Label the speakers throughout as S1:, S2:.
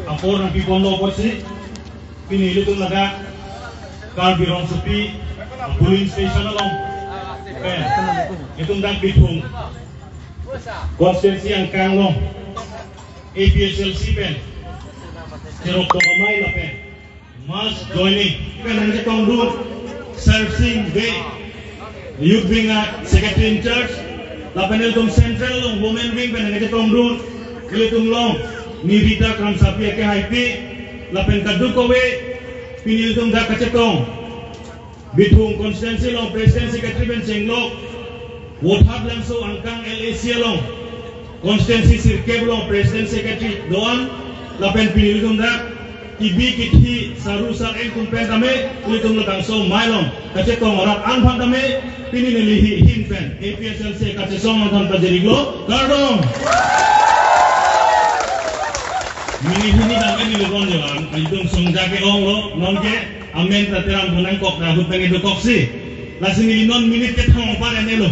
S1: Apor ng pipondo po si pinili itong laga Carbirong Supi Pulling Station along itong dagbitong Constancy ang kanglong APSLC pen Sirok to kamay na pen Mas joining pen ang itong doon Serving Bay Youth Wing Secretary in Charge lapan itong Central long Women Wing pen ang itong doon itong long Nirita kram sapi ke haipi lapen kadu kowe pinil tung da kacetong bitung konstituensi long presiden sekretari ben senglok wothab langso angkang LAC long konstituensi sirkeb long presiden sekretari doan lapen pinil tung da kibi kithi saru sar en kumpen dame ulitung langso mailong kacetong orang anphang dame pinil lihi hinpen APSLC kacetong nonton pajeriglo gardong Mini dami nilukon jalan, itong songjake ong lo, non ke amen taterang bunang kok na hutang itu koksi. Lasin ini non minit ke thang par ene lo.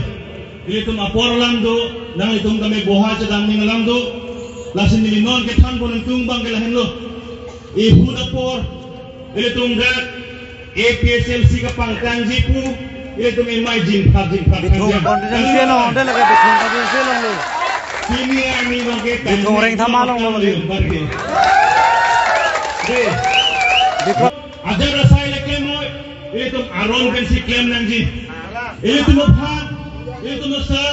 S1: Ilitum apor lam do, nang itum kami boha sedang ning lam do. Lasin ini non ke thang bunang tumbang ke lahin lo. Ihud apor, ilitum gat APSLC ka pangkang jipu, ilitum imai jin phak.
S2: Konstituensi lo, ada lagi konstituensi lo.
S1: Sini ani bangke
S2: goreng sama long lo lagi.
S1: Ada rasa leke mo itu aron pensi claim nangji. Itu muphan, itu sir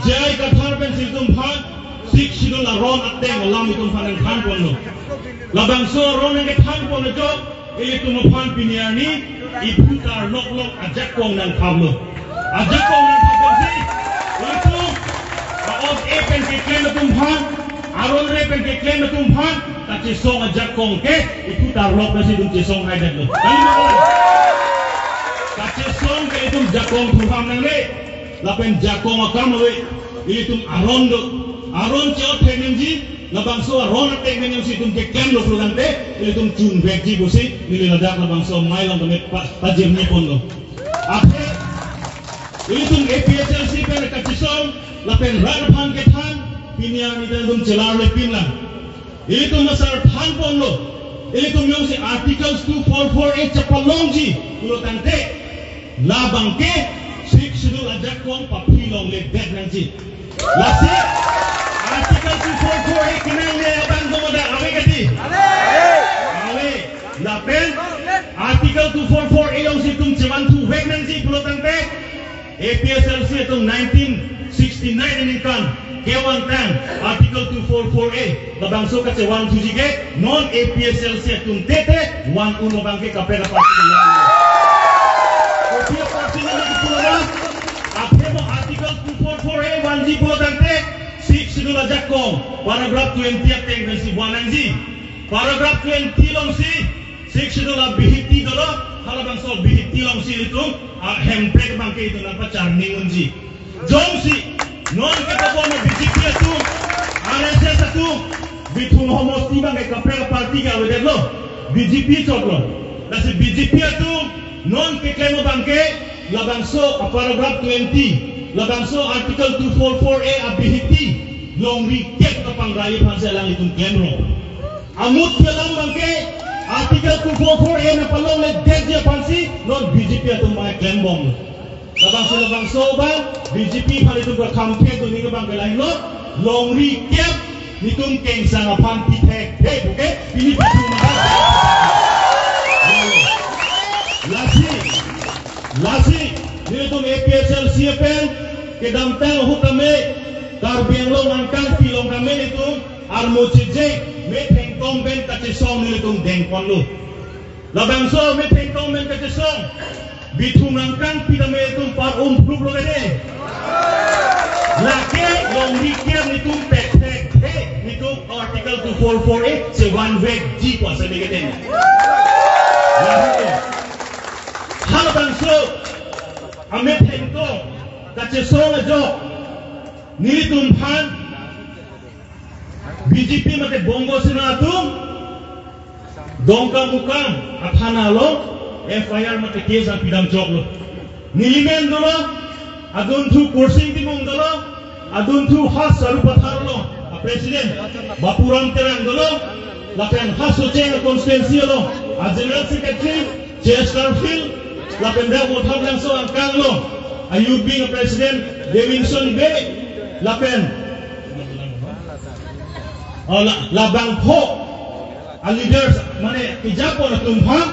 S1: jai kathar pensi itu muphan sik sidul aron atte malam itu muphan khan pono. Labang so aron yang khan pono jo itu muphan piniani ibu tar lok ajak kong nang kamu. Ajak kong nang kamu sih itu of epen ke claim tumhan aron repen ke claim tumhan ta chisong ajak kong ke itu tarlok na si dum chisong hai dat lo ta chisong ke itu jakong tumhan nang le lapen jakong akam we itu aron do aron chot tenenji labang so aron te men si dum ke claim lo lang te itu chun vekji bosi nili ladak labang so mai lang me pajir ni pondo ape itu APSLC pe ka chisong lapen radhan ke than pinian ida dum chelar le pinlang itu masar than pon lo itu yung si articles 2448 chapalongji ulo tante labang ke sik sidul ajak kong papilong le dead nangji lasi article 2448 kinang le abang domoda awe kati ale lapen article 2448 yung si tum chewan tu wek nangji ulo tante APSLC itu 1969 ini kan kewan tang artikel 2448 labang so kace 1 ke non APSLC tum tete 1 uno bangke kapera parti kopi parti ni pula ape mo artikel 2448 1 ji pula tante 6 sidul ajak kong paragraph 20 ateng versi 1 anji paragraph 20 long si 6 sidul bihiti dolo halabang so bihiti long si itu hemplek bangke itu napa charning unji jongsi non kita bono BJP itu RSS itu bitung homos tiba ke kapel parti ka wede lo BJP chotlo dasi BJP itu non ke klemo bangke labangso paragraph 20 labangso article 244A abihiti long riket kapang rayi pansa lang itong klemro amut kelang bangke article 244A na palong le dead pansi non BJP itu mai klembom labang so bang BJP pali tu campaign tu ni bang kelai lo long recap nitung keng sang apan pitek buke ini bisu lasi ni tu APSLC pen ke damtang hukame karbiang lo ngangkang pilong kami itu armo cije me tengkong ben kacesong ni tu dengkon lo labang so me tengkong ben kacesong bitungan kan pidame itu par umpluk lo gede laki long rikiam itu pek itu artikel 244A se one way ji kuasa gede lalu hal bangso ame tengko kace song ajo nili tumpan BJP mate bongo sina tum dongka mukam athana lo FIR mate case ang pidam chok lo nilimen dolo adun thu kursing timong dolo adun thu has saru pathar lo president bapuram terang dolo lapen hasuceng konstitusi lo, General Secretary Chesterfield, lapen dah muthab langsung angkang lo, you being a president, Davidson Bay, lapen, labang po, leaders mana kejapo na tumpang,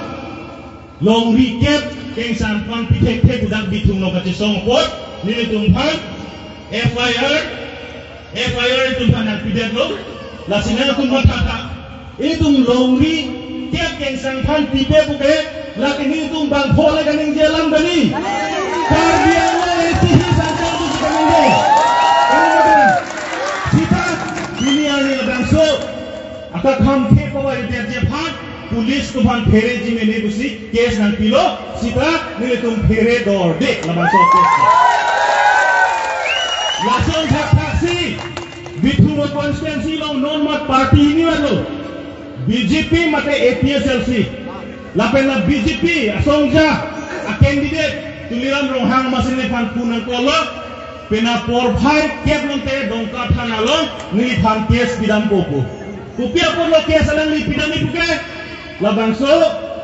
S1: long recap, keng sampan pitek udang bitung no kacisong pot, nili tumpang, FIR tumpang ng pidet lo, lasina tumpang kata, itong long recap keng sampan pitek buke, lakin itong bang po la ganing jalan gani, karbiyan lo sihi sampan tu ganing de, kita ini ani labang so, akat ham ke pawa ite jephat, police तुफान फेरे जी में नहीं घुसी केस नंग पिलो सीता नहीं तुम फेरे दौड़ दे लबासो केस लासों था taksi बिठू रो कॉन्स्टिट्यूंसी लो नॉन मत पार्टी नहीं वालो बीजेपी मते APSLC लापेला बीजेपी असोंजा a candidate tuliram rohang masine fan punan kolo pena porphai kep lonte dongka thana lo ni fan kes bidam popo kupia por lo kes alang ni pidami puke Labangso,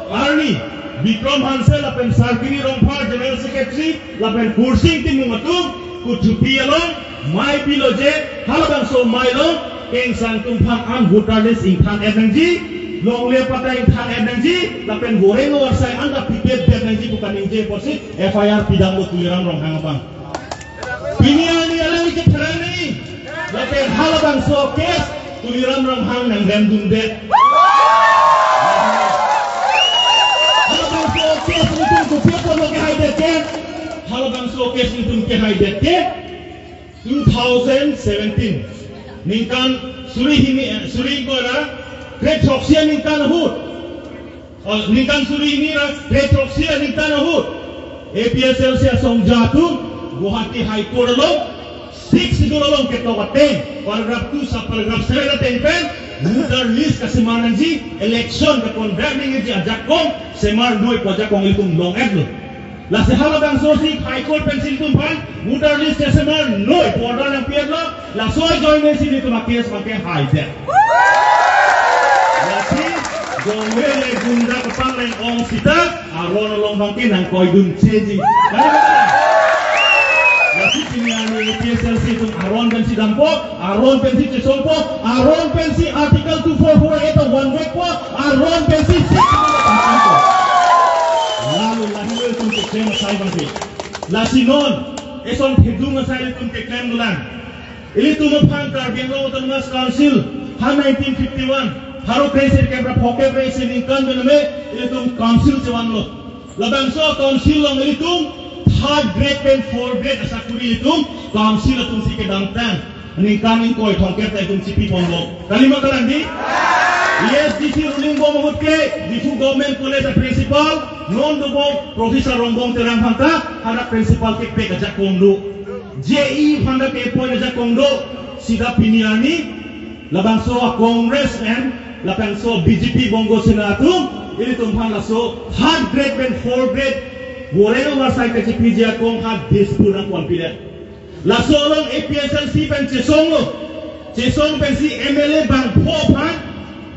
S1: Arni, Bikram Hansel, lapen Sarkini Romphar, General Secretary, lapen Kursing Timungatu, Kutupi along, Mai Piloje, Halabangso Milo, Keng Sang Tumpang An Votalis Ingtan Energy, Long Lepata Ingtan Energy, lapen Gorengo Warsai Anda Pipet Energy bukan Inje Posit, FIR Pidang Tuliram Ronghangapang. Piniani alami keterani, lapen Halabangso Kes, Tuliram Ronghang Nang Rendunde. Halabang showcase itu ke haidet ke 2017 ningkan suri gora great proxy ningkan hut ningkan suri ini great proxy ningkan hut APSL sia song jatuh Guwahati High Court lo 6 dolong ke tawate paragraph 2 sa paragraph 7 tempen voter list kasimanan ji election ke convening ji ajakong semar noi pajakong itung long ad lo la se halabang sosi High Court pensil tumpan voter list kesemar noi border ng pier lo la soy join si dito makes make hijack la si gomele gunda kapang ng ong sita aron long bangkin ang koydun cheji Lasi piniani PSLC itu Aron pensi dampo, Aron pensi cesompo, Aron pensi artikel 244 itu one week po, Aron pensi lalu lahir itu klaim saya bangkit. Lasi non, eson hidung saya itu klaim dulang. Ini tu mempangkar Bengal Autonomous Council, han 1951, haru kreisir kebra poke kreisir ingkan bename, ini tu council cewan lo. Labangso council lo ini tu third grade and fourth grade asakuri itu council atung si kedangtan ningkanin koi thongket ta itung cipi bongo kalima kalandi ESDC ruling bo mahut ke difu government college principal non do bo professor rongbong terang phangta hara principal ke pe gajak kongdo JE phangda ke point gajak kongdo sida piniani labangso congress and labangso BJP bongo sinatu ini tumphang laso third grade and fourth grade Goreno wasai ke CPJ kong hat dispuna confident. La solong APSLC pen cesong pen si MLA bang popan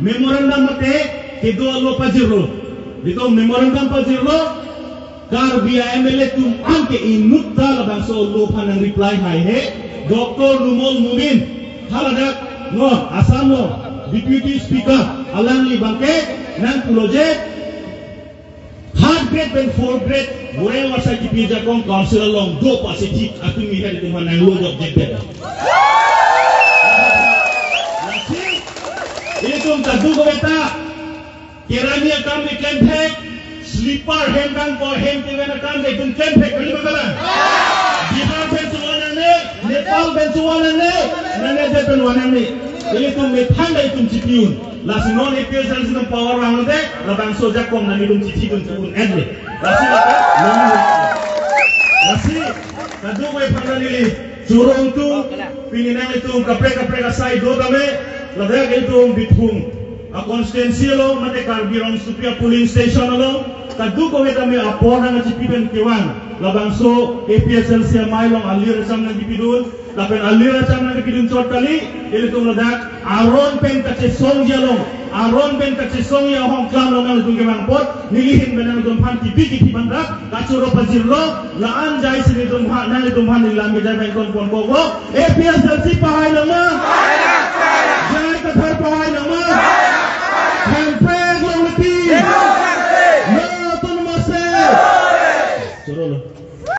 S1: memorandum mate ke do lo pajiro. Dito memorandum pajiro kar biya MLA tum angke inutta la bang so lo panang reply hai he Dr. Numol Mumin haladak no Asamo Deputy Speaker Alang li bangke nang project third grade and fourth grade Goreng wasa kipija kong council long do positif aku mihal itu mana lo objected. Nasi itu kadu ko beta kiranya kami kempek sleeper hembang ko hem tinggal kami itu kempek kali bagalan. Bihar bensuanan ne, Nepal bensuanan ne, nane jepun wanan ne. Itu methanda itu cipiun. Lasi non APSL sinong power round de, labang soja kong namilum cipun cipun edle. Lasi kadu ko ipanggalili surong tu pininang itu kapre kasai do kami ladak itu bithung a constituency lo mate karbirong supia polling station lo kadu ko kami apor na cipin kiwan labang so APSL siya mailong alir sam na dipidun lapen alira chana ke kidin chot kali ili tum ladak aron pen kache song jalong aron pen kache song ya hong klam lo nang tunge mang pot nilihin benang tum han tipi ki bandrak kachuro pazirlo laan jai sini tum han nang tum han nilam ke jai ben kon pon bogo APSLC pahai nama jai ka thar pahai nama campaign lo lati no tun mase choro lo